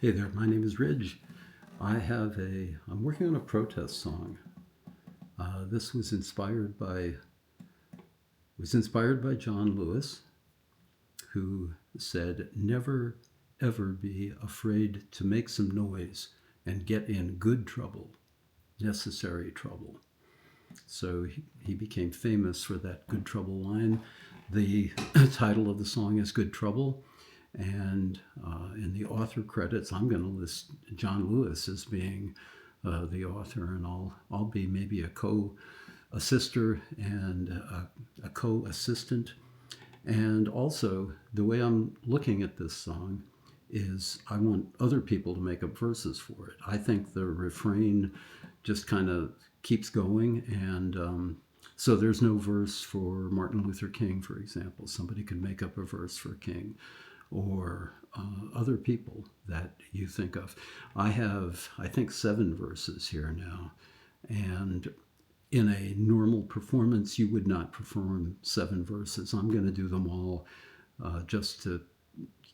Hey there, my name is Ridge. I'm working on a protest song. This was inspired by John Lewis, who said, "Never ever be afraid to make some noise and get in good trouble, necessary trouble." So he became famous for that good trouble line. The title of the song is Good Trouble. And in the author credits, I'm going to list John Lewis as being the author, and I'll be maybe a co-assister and a co-assistant. And also, the way I'm looking at this song is I want other people to make up verses for it. I think the refrain just kind of keeps going, and so there's no verse for Martin Luther King, for example. Somebody could make up a verse for King, or other people that you think of. I have, I think, 7 verses here now. And in a normal performance, you would not perform 7 verses. I'm going to do them all just to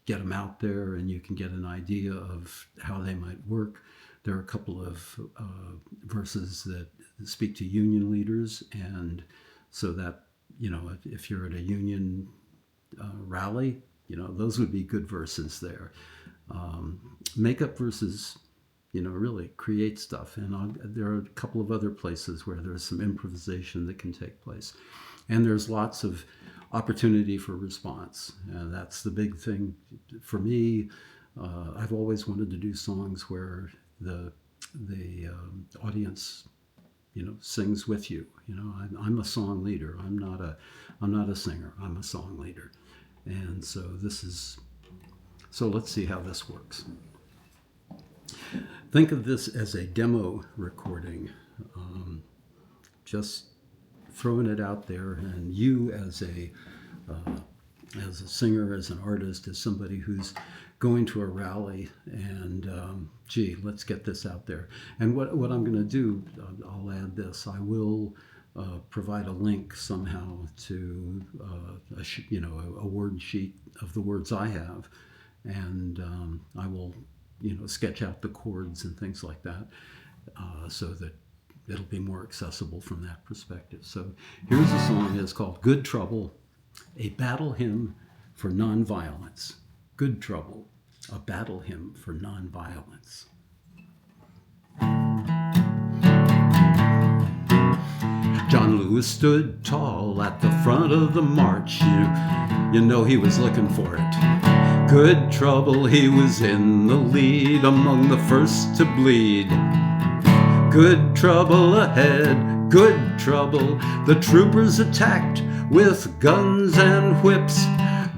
get them out there, and you can get an idea of how they might work. There are a couple of verses that speak to union leaders, and so that, if you're at a union rally, those would be good verses there. Make up verses, really create stuff. And there are a couple of other places where there's some improvisation that can take place. And there's lots of opportunity for response. That's the big thing for me. I've always wanted to do songs where the audience, sings with you. I'm a song leader. I'm not a singer. I'm a song leader. And so let's see how this works. Think of this as a demo recording, just throwing it out there, and you as a singer, as an artist, as somebody who's going to a rally, and let's get this out there. And what I'm going to do, I'll add this. I will provide a link somehow to a word sheet of the words I have, and I will sketch out the chords and things like that, so that it'll be more accessible from that perspective. So here's a song. It's called Good Trouble, a battle hymn for nonviolence. Good Trouble, a battle hymn for nonviolence. John Lewis stood tall at the front of the march. You know he was looking for it. Good trouble, he was in the lead, among the first to bleed. Good trouble ahead, good trouble. The troopers attacked with guns and whips.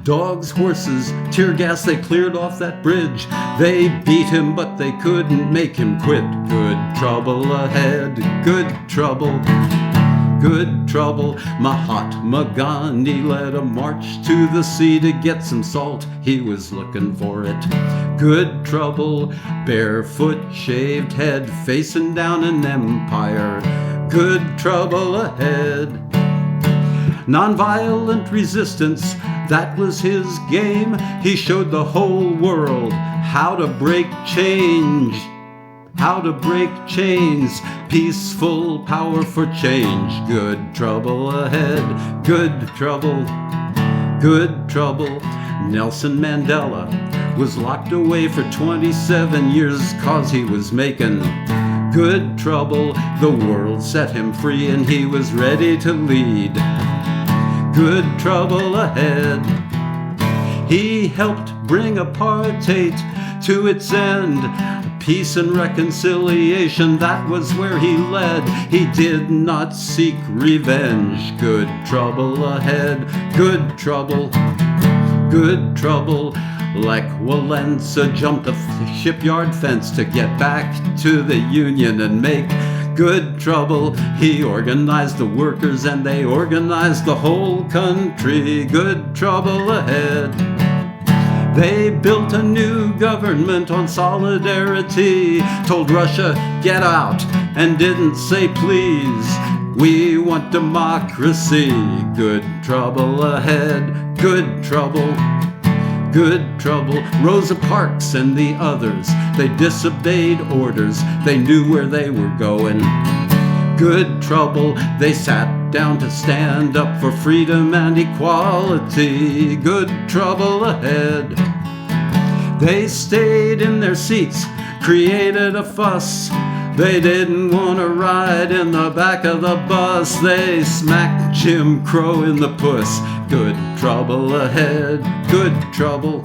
Dogs, horses, tear gas, they cleared off that bridge. They beat him, but they couldn't make him quit. Good trouble ahead, good trouble. Good trouble. Mahatma Gandhi led a march to the sea to get some salt. He was looking for it. Good trouble. Barefoot, shaved head, facing down an empire. Good trouble ahead. Nonviolent resistance, that was his game. He showed the whole world how to break change. How to break chains, peaceful power for change. Good trouble ahead, good trouble, good trouble. Nelson Mandela was locked away for 27 years 'cause he was making good trouble. The world set him free and he was ready to lead. Good trouble ahead. He helped bring apartheid to its end. Peace and reconciliation, that was where he led. He did not seek revenge. Good trouble ahead, good trouble, good trouble. Lech Walesa jumped a shipyard fence to get back to the Union and make good trouble. He organized the workers and they organized the whole country. Good trouble ahead. They built a new government on solidarity, told Russia, get out, and didn't say please. We want democracy. Good trouble ahead, good trouble, good trouble. Rosa Parks and the others They disobeyed orders. They knew where they were going. Good trouble. They sat down to stand up for freedom and equality. Good trouble ahead. They stayed in their seats, created a fuss. They didn't want to ride in the back of the bus. They smacked Jim Crow in the puss. Good trouble ahead. Good trouble.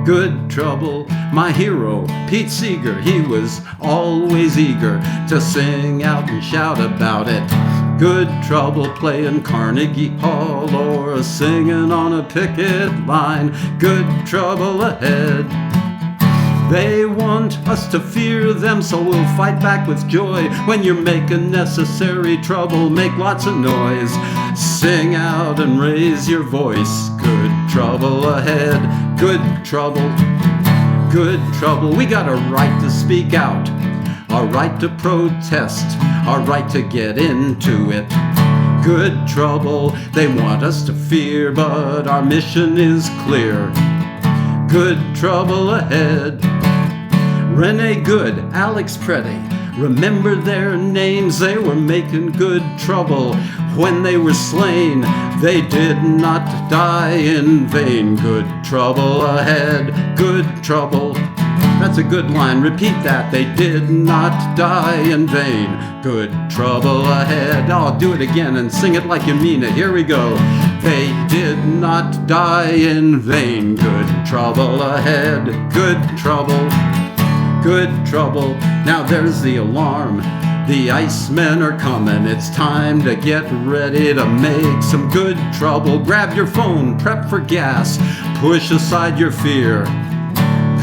Good trouble. My hero, Pete Seeger, he was always eager to sing out and shout about it. Good trouble playing Carnegie Hall or singing on a picket line. Good trouble ahead. They want us to fear them, so we'll fight back with joy. When you're making necessary trouble, make lots of noise. Sing out and raise your voice. Good trouble ahead. Good trouble. Good trouble. We got a right to speak out, a right to protest, a right to get into it. Good trouble. They want us to fear, but our mission is clear. Good trouble ahead. Rene Good, Alex Preddy, remember their names. They were making good trouble when they were slain. They did not die in vain. Good trouble ahead. Good trouble. That's a good line. Repeat that. They did not die in vain. Good trouble ahead. I'll do it again and sing it like you mean it. Here we go. They did not die in vain. Good trouble ahead. Good trouble. Good trouble. Now there's the alarm. The Icemen are coming. It's time to get ready to make some good trouble. Grab your phone, prep for gas, push aside your fear.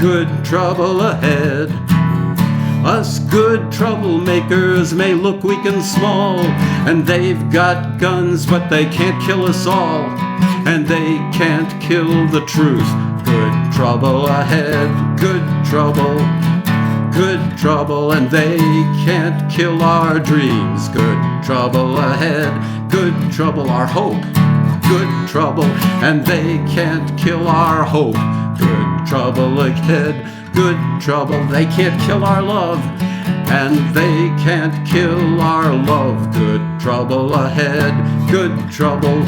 Good trouble ahead. Us good troublemakers may look weak and small, and they've got guns, but they can't kill us all, and they can't kill the truth. Good trouble ahead. Good trouble. Good trouble, and they can't kill our dreams. Good trouble ahead. Good trouble, our hope. Good trouble, and they can't kill our hope. Good trouble ahead. Good trouble, they can't kill our love, and they can't kill our love. Good trouble ahead. Good trouble.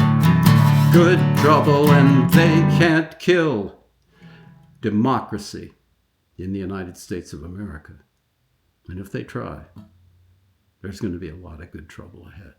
Good trouble, and they can't kill democracy in the United States of America. And if they try, there's going to be a lot of good trouble ahead.